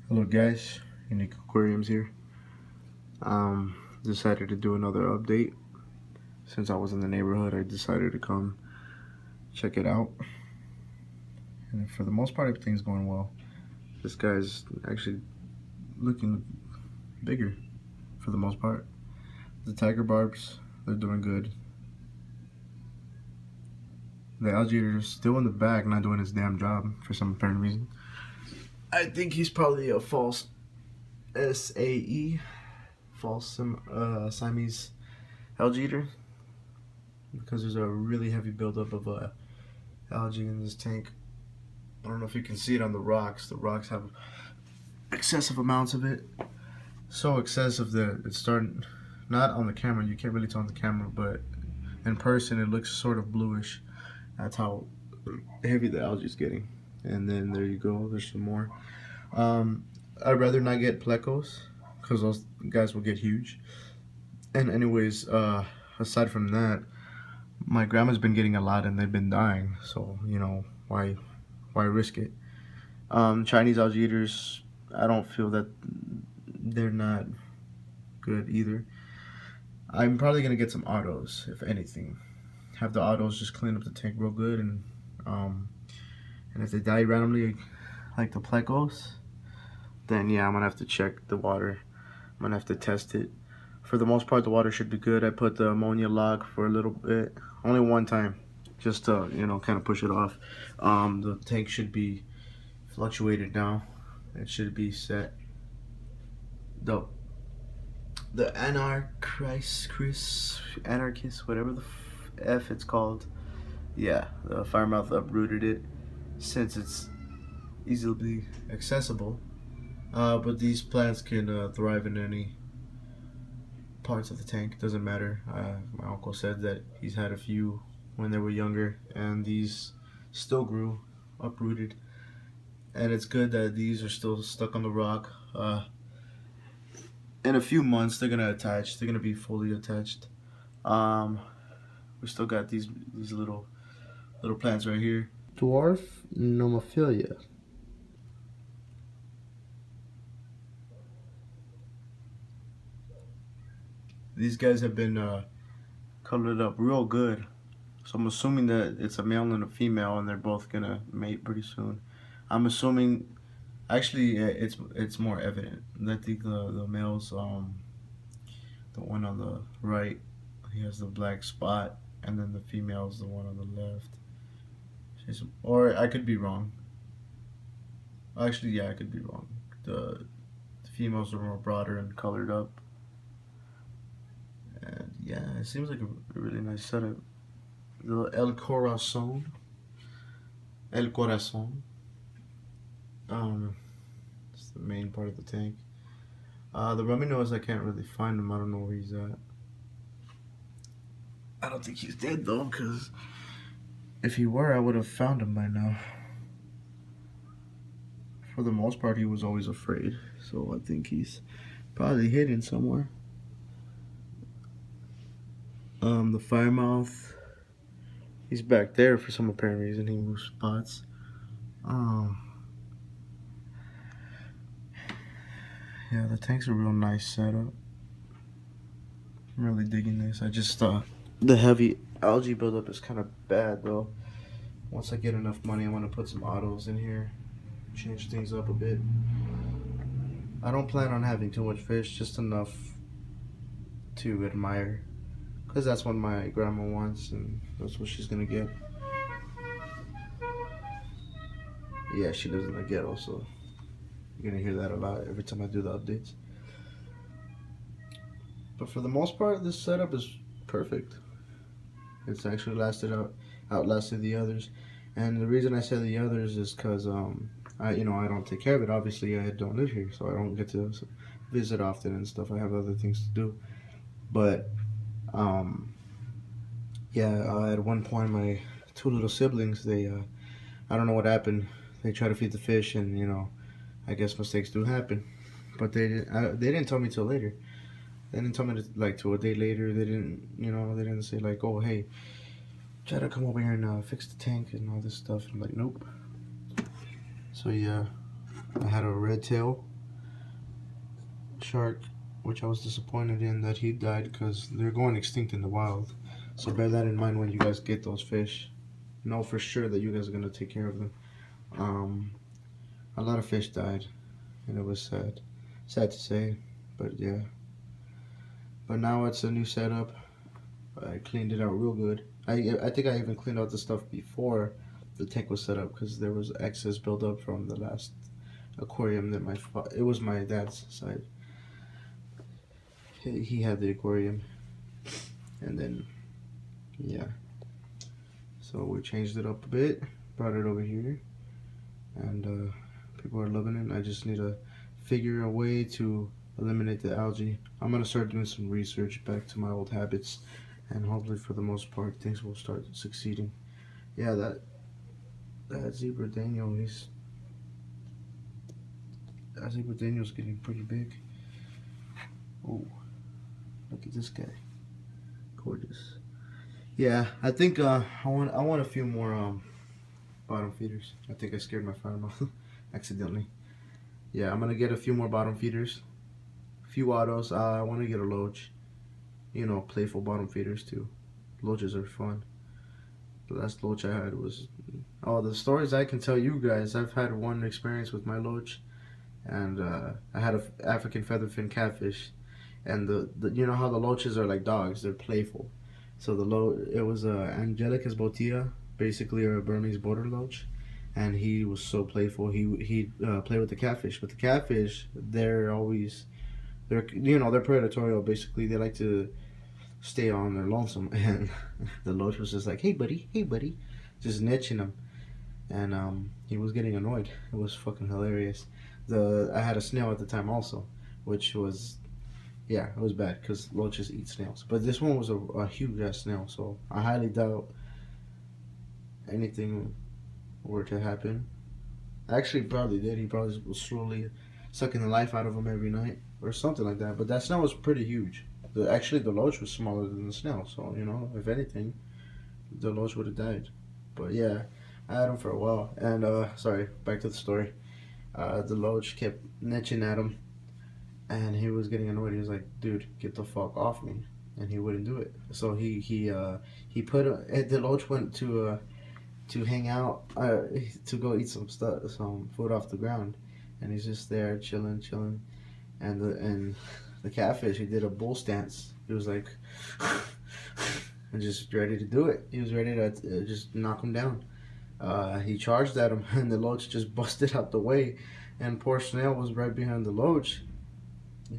Hello guys, Unique Aquariums here. Decided to do another update. Since I was in the neighborhood, I decided to come check it out. And for the most part, everything's going well. This guy's actually looking bigger for the most part. The tiger barbs, they're doing good. The alligator's still in the back, not doing his damn job for some apparent reason. I think he's probably a false SAE, false Siamese alligator, because there's a really heavy buildup of algae in this tank. I don't know if you can see it on the rocks. The rocks have excessive amounts of it. So excessive that it's starting, not on the camera, you can't really tell on the camera, but in person it looks sort of bluish. That's how heavy the algae is getting. And then there you go, there's some more. I'd rather not get plecos, because those guys will get huge. And anyways, aside from that, my grandma's been getting a lot and they've been dying, so you know, why risk it? Chinese alligators, I don't feel that they're not good either. I'm probably gonna get some autos, if anything. Have the autos just clean up the tank real good, and if they die randomly, like the plecos, then yeah, I'm gonna have to check the water. I'm gonna have to test it. For the most part, the water should be good. I put the ammonia lock for a little bit, only one time, just to, you know, kind of push it off. The tank should be fluctuated now. It should be set. The anarchist, whatever the F it's called. Yeah, the firemouth uprooted it since it's easily accessible. But these plants can thrive in any parts of the tank. Doesn't matter. My uncle said that he's had a few when they were younger, and these still grew, uprooted. And it's good that these are still stuck on the rock. In a few months, they're gonna attach. They're gonna be fully attached. Um, we still got these little plants right here. Dwarf nomophilia. These guys have been colored up real good. So I'm assuming that it's a male and a female, and they're both gonna mate pretty soon. I'm assuming, actually, it's more evident. I think the male's the one on the right, he has the black spot, and then the female's the one on the left. Or I could be wrong. Actually, yeah, I could be wrong. The females are more broader and colored up. And yeah, it seems like a really nice setup. The El Corazon. El Corazon. It's the main part of the tank. The Ruminoes, I can't really find him. I don't know where he's at. I don't think he's dead though, because if he were, I would have found him by now. For the most part, he was always afraid, so I think he's probably hidden somewhere. The firemouth, he's back there for some apparent reason. He moves spots. Yeah, the tank's a real nice setup. I'm really digging this. I just the heavy algae buildup is kind of bad though. Once I get enough money, I want to put some autos in here, change things up a bit. I don't plan on having too much fish, just enough to admire, because that's what my grandma wants and that's what she's gonna get. Yeah, she lives in the ghetto, so you're gonna hear that a lot every time I do the updates. But for the most part, this setup is perfect. It's actually outlasted the others, and the reason I say the others is because I don't take care of it. Obviously, I don't live here, so I don't get to visit often and stuff. I have other things to do. But yeah, at one point, my two little siblings, they I don't know what happened. They tried to feed the fish, and I guess mistakes do happen. But they didn't tell me till later. They didn't tell me till a day later. They didn't say like, oh hey, try to come over here and fix the tank and all this stuff. I'm like, nope. So yeah, I had a red tail shark, which I was disappointed in that he died because they're going extinct in the wild. So bear that in mind when you guys get those fish. Know for sure that you guys are gonna take care of them. Um, a lot of fish died, and it was sad. Sad to say, but yeah. But now it's a new setup. I cleaned it out real good. I think I even cleaned out the stuff before the tank was set up because there was excess buildup from the last aquarium that it was my dad's side. He had the aquarium, and then yeah. So we changed it up a bit, brought it over here, and people are loving it. I just need to figure a way to eliminate the algae. I'm gonna start doing some research back to my old habits, and hopefully for the most part things will start succeeding. Yeah, that zebra Daniel, that zebra Daniel's getting pretty big. Oh, look at this guy, gorgeous. Yeah, I think I want a few more bottom feeders. I think I scared my fire mouth accidentally. Yeah, I'm gonna get a few more bottom feeders, a few autos. I want to get a loach. You know, playful bottom feeders too. Loaches are fun. The last loach I had was, oh, the stories I can tell you guys. I've had one experience with my loach, and I had a African featherfin catfish, and the you know how the loaches are like dogs, they're playful. So it was Angelicus bottia, basically a Burmese border loach, and he was so playful. He played with the catfish, but the catfish they're they're predatory. Basically, they like to stay on their lonesome, and the loach was just like, hey buddy, just niching him, and he was getting annoyed. It was fucking hilarious. I had a snail at the time also, which was, yeah, it was bad because loaches eat snails. But this one was a huge ass snail, so I highly doubt anything were to happen. Actually, probably did. He probably was slowly sucking the life out of him every night or something like that. But that snail was pretty huge. Actually, the loach was smaller than the snail, so you know, if anything, the loach would have died. But yeah, I had him for a while. And sorry, back to the story. The loach kept niching at him, and he was getting annoyed. He was like, "Dude, get the fuck off me!" And he wouldn't do it. So he put the loach went to hang out, to go eat some food off the ground, and he's just there chilling, and the catfish, he did a bull stance. He was like, and just ready to do it. He was ready to just knock him down. He charged at him, and the loach just busted out the way, and poor snail was right behind the loach.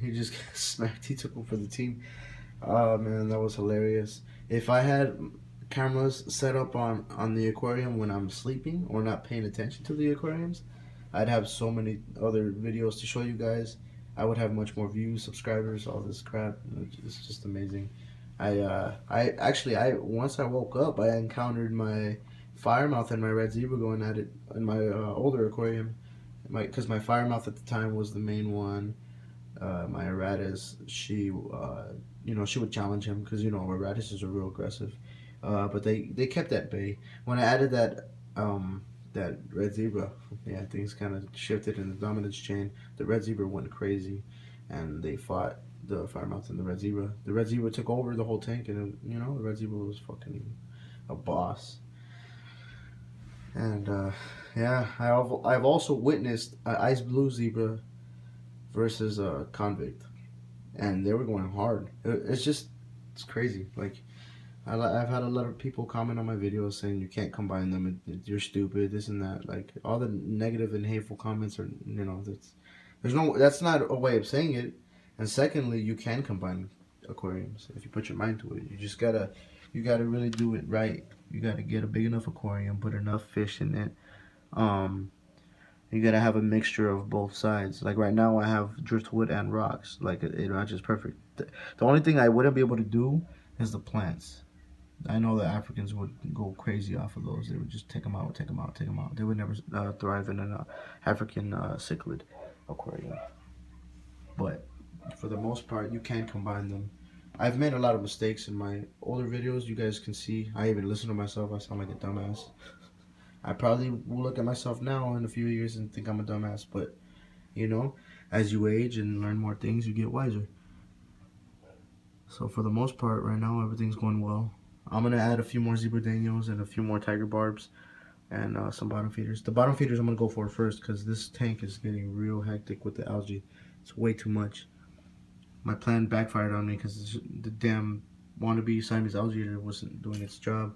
He just smacked. He took him for the team. Oh man, that was hilarious. If I had cameras set up on the aquarium when I'm sleeping or not paying attention to the aquariums, I'd have so many other videos to show you guys. I would have much more views, subscribers, all this crap. It's just amazing. I once I woke up, I encountered my firemouth and my red zebra going at it in my older aquarium. Because my firemouth at the time was the main one. My Aratus, she she would challenge him because Aratuses are real aggressive. But they kept at bay. When I added that red zebra, yeah, things kind of shifted in the dominance chain. The red zebra went crazy, and they fought the firemouth and the red zebra. The red zebra took over the whole tank, and the red zebra was fucking a boss. And yeah, I've also witnessed an ice blue zebra versus a convict, and they were going hard. It's crazy. Like, I've had a lot of people comment on my videos saying you can't combine them, you're stupid, this and that. Like, all the negative and hateful comments are, that's not a way of saying it. And secondly, you can combine aquariums if you put your mind to it. You gotta really do it right. You gotta get a big enough aquarium, put enough fish in it. You gotta have a mixture of both sides. Like right now, I have driftwood and rocks. Like it matches perfect. The only thing I wouldn't be able to do is the plants. I know the Africans would go crazy off of those. They would just take them out. They would never thrive in an African cichlid aquarium. But for the most part, you can combine them. I've made a lot of mistakes in my older videos. You guys can see. I even listen to myself. I sound like a dumbass. I probably will look at myself now in a few years and think I'm a dumbass, but you know, as you age and learn more things, you get wiser. So for the most part, right now, everything's going well. I'm going to add a few more zebra danios and a few more tiger barbs and some bottom feeders. The bottom feeders I'm going to go for first because this tank is getting real hectic with the algae. It's way too much. My plan backfired on me because the damn wannabe Siamese algae wasn't doing its job.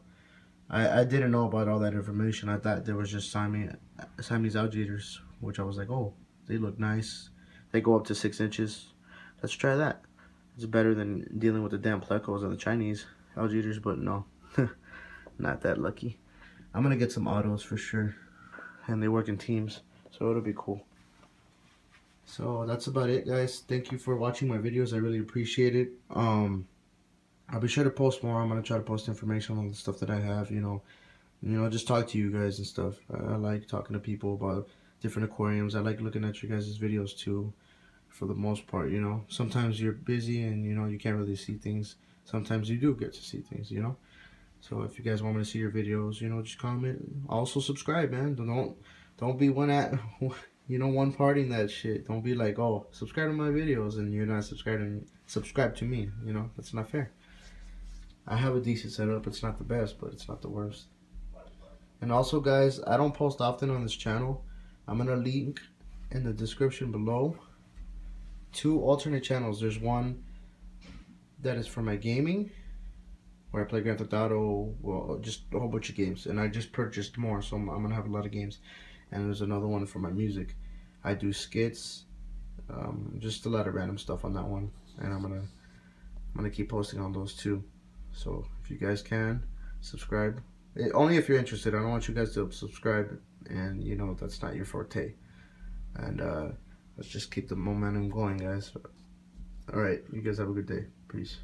I didn't know about all that information. I thought there was just Siamese alligators, which I was like, oh, they look nice. They go up to 6 inches. Let's try that. It's better than dealing with the damn plecos and the Chinese alligators, but no, not that lucky. I'm gonna get some autos for sure, and they work in teams, so it'll be cool. So that's about it, guys. Thank you for watching my videos. I really appreciate it. I'll be sure to post more. I'm gonna try to post information on the stuff that I have. You know, just talk to you guys and stuff. I like talking to people about different aquariums. I like looking at your guys' videos too. For the most part, you know, sometimes you're busy and you know you can't really see things. Sometimes you do get to see things, you know. So if you guys want me to see your videos, you know, just comment. Also subscribe, man. Don't be one at one partying that shit. Don't be like, oh, subscribe to my videos and you're not subscribe to me. You know, that's not fair. I have a decent setup. It's not the best, but it's not the worst. And also, guys, I don't post often on this channel. I'm gonna link in the description below 2 alternate channels. There's one that is for my gaming, where I play Grand Theft Auto, well, just a whole bunch of games, and I just purchased more, so I'm gonna have a lot of games. And there's another one for my music. I do skits, just a lot of random stuff on that one, and I'm gonna keep posting on those too. So if you guys can subscribe, only if you're interested. I don't want you guys to subscribe and you know that's not your forte. And let's just keep the momentum going, guys. All right, you guys have a good day. Peace.